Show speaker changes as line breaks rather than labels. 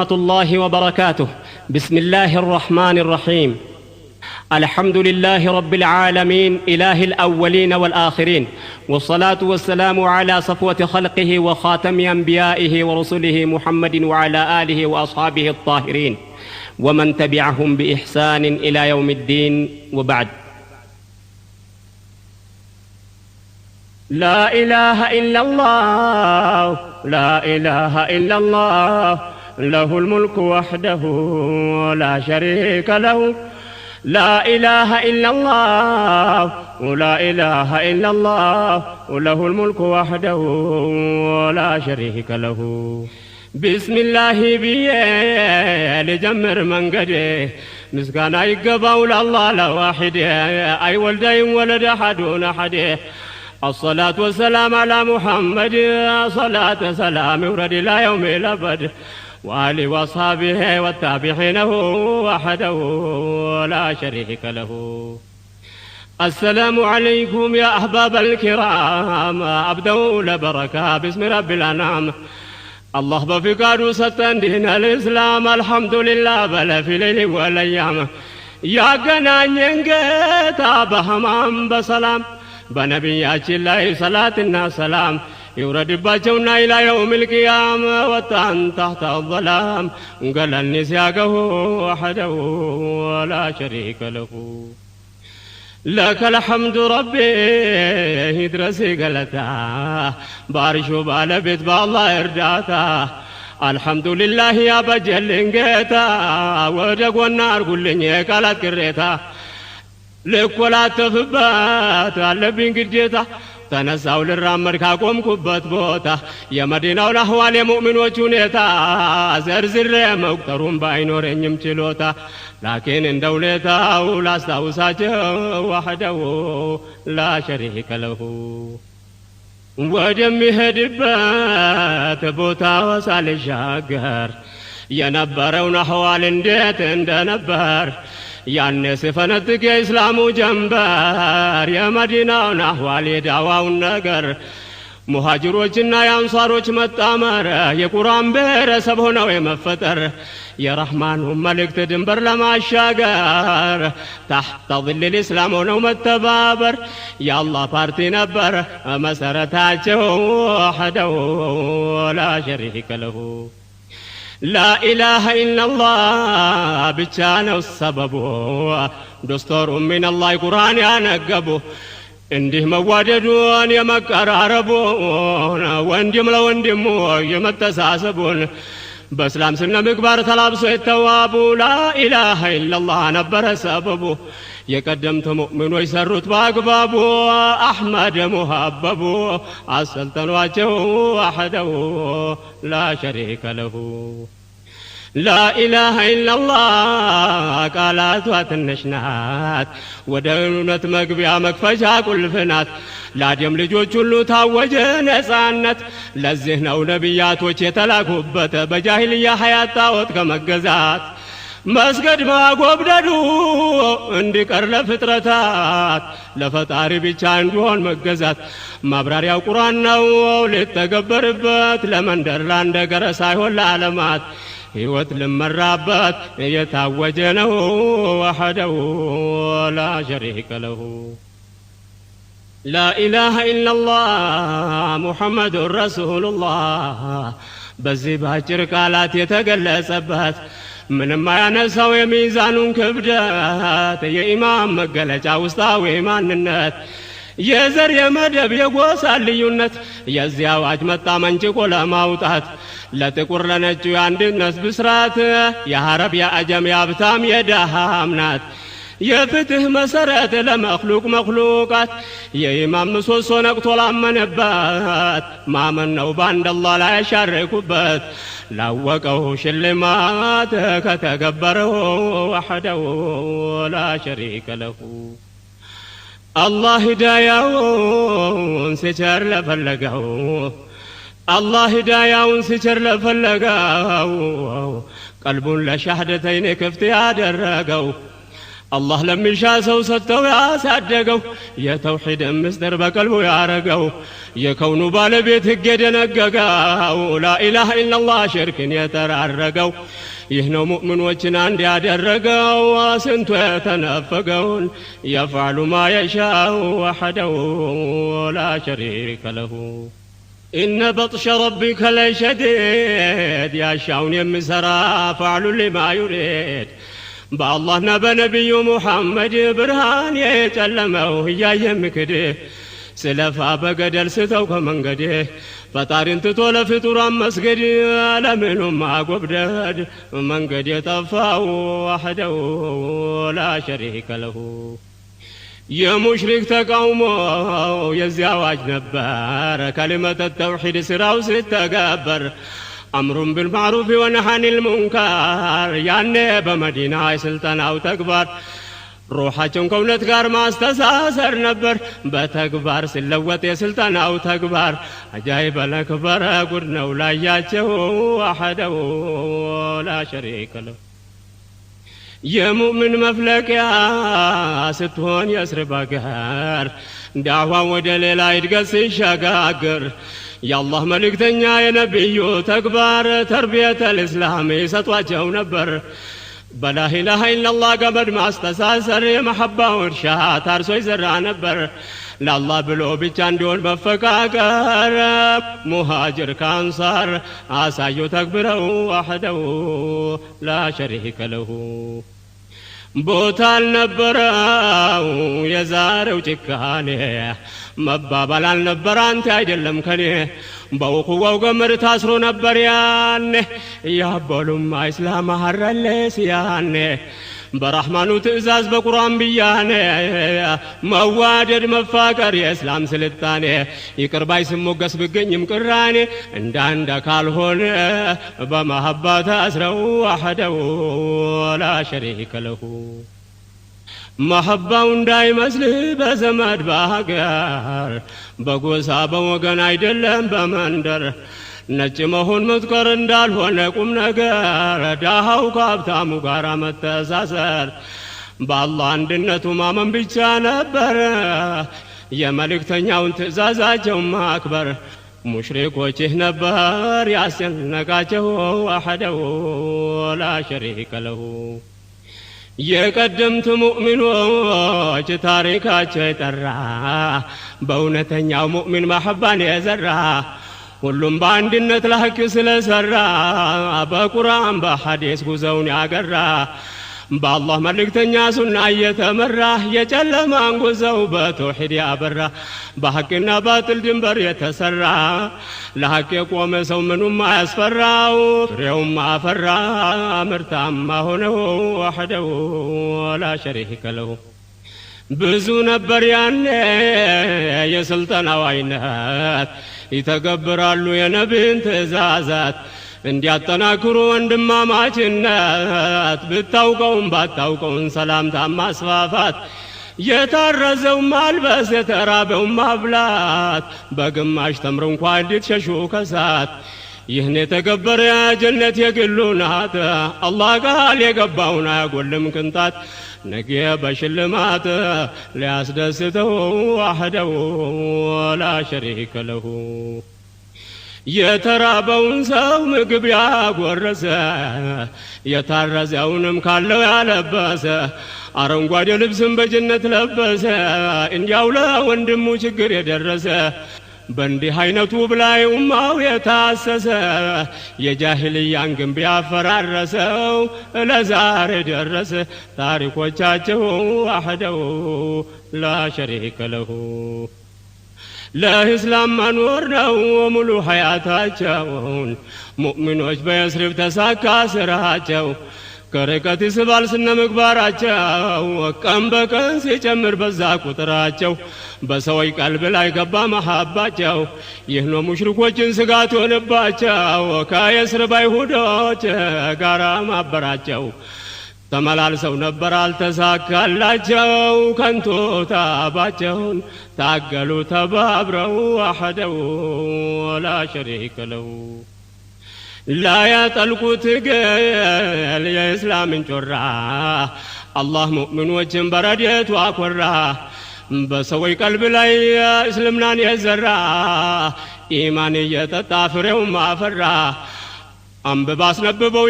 ورحمة الله وبركاته. بسم الله الرحمن الرحيم. الحمد لله رب العالمين إله الأولين والآخرين، والصلاة والسلام على صفوة خلقه وخاتم أنبيائه ورسله محمد وعلى آله وأصحابه الطاهرين ومن تبعهم بإحسان إلى يوم الدين، وبعد. لا إله إلا الله، لا إله إلا الله، له الملك وحده لا شريك له. لا إله إلا الله، لا إله إلا الله، وله الملك وحده لا شريك له. بسم الله لجمر من قده مسكان يقبوا لله لواحد أي ولدي ولد أحدون أحده. الصلاة والسلام على محمد، صلاة سلام ورد إلى يوم الأبد، وآله وأصحابه والتابعين وحده لا شريك له. السلام عليكم يا أحباب الكرام، أبدأوا لبركة باسم رب الأنام. الله بفقاره ستن دين الإسلام، الحمد لله بل في ليل والأيام. يا قنان ينقيت بهمام بسلام، بنبياتي الله صلاتنا سلام يورد باجونا إلى يوم القيامة، وطعن تحت الظلام قال النسياقه وحده ولا شريك له. لك الحمد ربي يدرسي قلتا بارشو بالبيت بالله إرداتا. الحمد لله يا بجل انقيتا ودق والنار قلني قالت كريتا. لكولا تفبات አለብኝ ግዴታ ተነሳው ልራመድ ካቆምኩበት ቦታ የመዲናው ለህዋል የሙእሚኖች ሁኔታ ዘርዝሬ መቁጠሩን ባይኖረኝም ችሎታ ላኪን እንደ ሁኔታው ላስታውሳቸው ወህደው ላ ሸሪከ ለሁ። ወደሚሄድበት ቦታ ሳልሻገር የነበረውን አህዋል እንዴት እንደነበር ያኔ ሲፈነጥቅ የእስላሙ ጀንበር የመዲናውን አህዋል የዳዋውን ነገር ሙሃጅሮችና የአንሷሮች መጣመር የቁርአን ብሔረሰብ ሆነው የመፈጠር የረህማኑ መልእክት ድንበር ለማሻገር ታሕተ ظل الإسلام ሆነው መተባበር የአላህ ፓርቲ ነበር መሰረታቸው ወህደው ላ ሸሪከ ለሁ። لا إله إلا الله بچانو السببو دستور من الله قرآن ينقبو እንዲህ መዋደዱን የመቀራረቡን ወንድም ለወንድሙ የመተሳሰቡን በእስላም ስነ ምግባር ተላብሶ የተዋቡ ላኢላሃ ኢላላህ ነበረ ሰበቡ። የቀደምት ሙእሚኖች ሰሩት በአግባቡ አሕመድ ሙሀበቡ አሰልጠኗቸው ወህደው ላ ሸሪከ ለሁ። ላኢላሃ ኢላላህ ቃላቷ ትንሽ ናት፣ ወደ እውነት መግቢያ መክፈቻ ቁልፍ ናት። ለአደም ልጆች ሁሉ ታወጀ ነጻነት። ለዚህ ነው ነቢያቶች የተላኩበት በጃሂልያ ሐያት ጣዖት ከመገዛት መስገድ ማጎብደዱ እንዲቀር ለፍጥረታት ለፈጣሪ ብቻ እንዲሆን መገዛት። ማብራሪያው ቁርአን ነው ሊተገበርበት ለመንደር ላንደገረ ሳይሆን ለዓለማት ሕይወት ልመራበት የታወጀ ነው ወህደው ላ ሸሪከ ለሁ። ላኢላሃ ኢላላህ ሙሐመዱን ረሱሉላህ በዚህ ባጭር ቃላት የተገለጸበት ምንም አያነሳው የሚዛኑን ክብደት የኢማም መገለጫ ውስጣዊ ማንነት የዘር የመደብ የጎሳ ልዩነት የዚህ አዋጅ መጣ መንጭቆ ለማውጣት ለጥቁር ለነጩ የአንድነት ብስራት የአረብ የአጀም የሀብታም የደሃም ናት የፍትህ መሰረት ለመክሉቅ መክሉቃት የኢማም ምሰሶ ነቅቶ ላመነበት ማመን ነው በአንድ አላህ ላይ ያሻረኩበት ላወቀው ሽልማት ከተገበረው ወህደው ላ ሸሪከ ለሁ። አላህ ሂዳያውን ሲቸር ለፈለገው አላህ ሂዳያውን ሲቸር ለፈለገው ቀልቡን ለሻህደተይን ክፍት ያደረገው الله لم يشاء سو ستو يا صدقو يا توحيد مصدر بقلبه يارغو يكونوا بالبيت هجد نغغاو لا اله الا الله شرك يترارغو يهنو مؤمنوچن عند ያደረገው ስንቱ የተነፈገውን يفعل ما يشاء وحده لا شريك له إن بطش ربك لشديد يا شاون يمسرا فعل لما يريد بالله نبي محمد برهان يتلمو يا يمكد سلفا بقدر ستو كمنقده فطارين تطول فطوران مسجد لمنهم ما قبدد منقد يطفاو وحده لا شريك له يا مشرك تقوموا يا زواج نبار كلمة التوحيد سراو ستقبر أمر بالمعروف ونهي عن المنكر يعني بمدينة سلطان أو تكبر روحاچون كونت ጋር ማስተሳሰር ነበር በተግባር ሲለወጥ የስልጣን አው ተግባር አጃይብ ለክበር ጉድ ነው ላያቸው وحده لا شريك له የሙእምን መፍለቂያ ስትሆን የስርባ ጋር ዳዋ ወደ ሌላ ይድገስ ይሻጋገር የአላህ መልእክተኛ የነብዩ ተግባር ተርቢየተል እስላም ይሰጧቸው ነበር بلا إله إلا الله قبل ما استساسر محبة ورشاة تارسو يزرع نبر لا الله بلو بيچان دون بفكاكر مهاجر كانصار آسايو تكبره وحده لا شريك له بوتال نبراو يزارو چكاني مبابال النبران تايدلم كني بوقو قمر تاسرو نبر ياني يابولم اسلام حرلس ياني برحمانو تئزاز بقرآن بياني موادد مفاكر يا اسلام سلطاني يقرباي سموغس بگنيم قراني انداند كالهون بمحبات اسرو وحده لا شريك له محبة እንዳይ መስል በዘመድ በሀገር በጎሳ በወገን አይደለም በመንደር ነጭ መሆን መዝከር እንዳልሆነ ቁም ነገር ዳሃው ከሀብታሙ ጋር መተሳሰር በአላህ አንድነቱ ማመን ብቻ ነበር የመልእክተኛውን ትእዛዛቸው ማክበር ሙሽሪኮች ነበር ያስጨነቃቸው وحده لا شريك له የቀደምት ሙእሚኖች ታሪካቸው የጠራ በእውነተኛው ሙእሚን መሐባን የዘራ ሁሉም በአንድነት ለሐቅ ስለሰራ በቁርአን በሐዲስ ጉዞውን ያገራ በአላህ መልእክተኛ ሱና እየተመራ የጨለማን ጉዞው በተውሂድ ያበራ በሐቅና ባጥል ድንበር የተሰራ ለሐቅ የቆመ ሰው ምኑም አያስፈራው ፍሬውም አፈራ ምርታማ ሆነው وحده لا شريك له ብዙ ነበር ያኔ የስልጣናው አይነት ይተገብራሉ የነብይን ትእዛዛት እንዲያጠናክሩ ወንድማማችነት ብታውቀውም ባታውቀውም ሰላምታ ማስፋፋት የታረዘው ማልበስ የተራበው ማብላት በግማሽ ተምር እንኳን እንድትሸሹ ከሳት ይህን የተገበረ ጀነት የግሉ ናት አላህ ቃል የገባውን አያጎልም ቅንጣት ነገ በሽልማት ሊያስደስተው وحده لا شريك له የተራበውን ሰው ምግብ ያጎረሰ የታረዘውንም ካለው ያለበሰ አረንጓዴ ልብስም በጀነት ለበሰ እንዲያው ለወንድሙ ችግር የደረሰ በእንዲህ አይነቱ ብላይ ኡማው የታሰሰ የጃሂልያን ግንብ ያፈራረሰው ለዛሬ ደረሰ ታሪኮቻቸው وحده لا شريك له ለእስላም መኖር ነው ሙሉ ሐያታቸውን ሙእሚኖች በየስሪብ ተሳካ ስራቸው ከርቀት ይስባል ስነ ምግባራቸው ቀን በቀን ሲጨምር በዛ ቁጥራቸው በሰዎች ቀልብ ላይ ገባ መሐባቸው ይህ ነው ሙሽሪኮችን ስጋት ሆነባቸው ከየስሪብ አይሁዶች ጋር ማበራቸው ተመላልሰው ነበር አልተሳካላቸው ከንቱ ታባቸውን ታገሉ ተባብረው وحده لا شريك له لا يطلقوا تقل يا إسلام ጮራ አላህ ሙእሚኖችን በረድኤቱ አኮራ በሰዎች ቀልብ ላይ እስልምናን የዘራ ኢማን እየጠጣ ፍሬውን አፈራ አንብባ አስነብበው